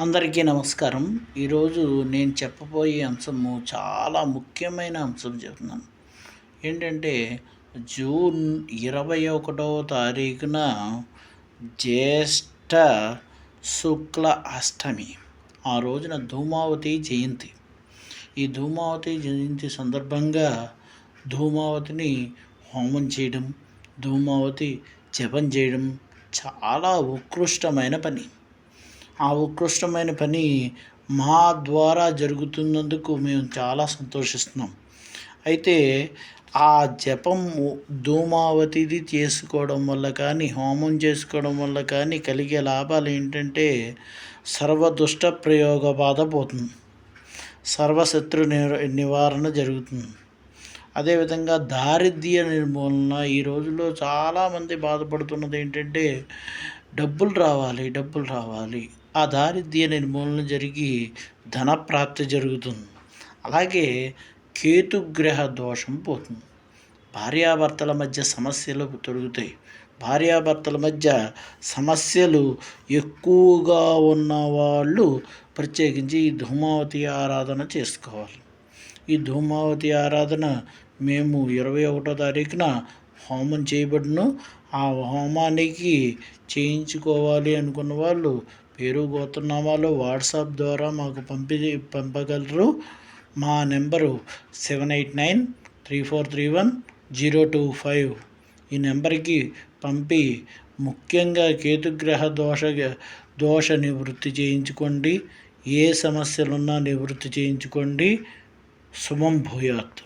అందరికీ నమస్కారం. ఈరోజు నేను చెప్పబోయే అంశము చాలా ముఖ్యమైన అంశం చెప్తున్నాను. ఏంటంటే జూన్ 21వ తారీఖున జ్యేష్ఠ శుక్ల అష్టమి. ఆ రోజున ధూమావతి జయంతి. ఈ ధూమావతి జయంతి సందర్భంగా ధూమావతిని హోమం చేయడం, ధూమావతి జపం చేయడం చాలా ఉత్కృష్టమైన పని. ఆ ఉత్కృష్టమైన పని మా ద్వారా జరుగుతున్నందుకు మేము చాలా సంతోషిస్తున్నాం. అయితే ఆ జపం ధూమావతిది చేసుకోవడం వల్ల కానీ, హోమం చేసుకోవడం వల్ల కానీ కలిగే లాభాలు ఏంటంటే సర్వదుష్ట ప్రయోగ బాధ పోతుంది, సర్వశత్రు నివారణ జరుగుతుంది. అదేవిధంగా దారిద్ర్య నిర్మూలన. ఈ రోజుల్లో చాలామంది బాధపడుతున్నది ఏంటంటే డబ్బులు రావాలి. ఆ దారిద్ర్య నిర్మూలన జరిగి ధనప్రాప్తి జరుగుతుంది. అలాగే కేతుగ్రహ దోషం పోతుంది. భార్యాభర్తల మధ్య సమస్యలు తొలగుతాయి. భార్యాభర్తల మధ్య సమస్యలు ఎక్కువగా ఉన్నవాళ్ళు ప్రత్యేకించి ఈ ధూమావతి ఆరాధన చేసుకోవాలి. ఈ ధూమావతి ఆరాధన మేము 21వ తారీఖున హోమం చేయబడును. ఆ హోమానికి చేయించుకోవాలి అనుకున్న వాళ్ళు పేరు గోత్రనామాలు వాట్సాప్ ద్వారా మాకు పంపగలరు. మా నెంబరు 7893431025. ఈ నెంబర్కి పంపి ముఖ్యంగా కేతుగ్రహ దోష నివృత్తి చేయించుకోండి. ఏ సమస్యలున్నా నివృత్తి చేయించుకోండి. శుభం భూయాత్.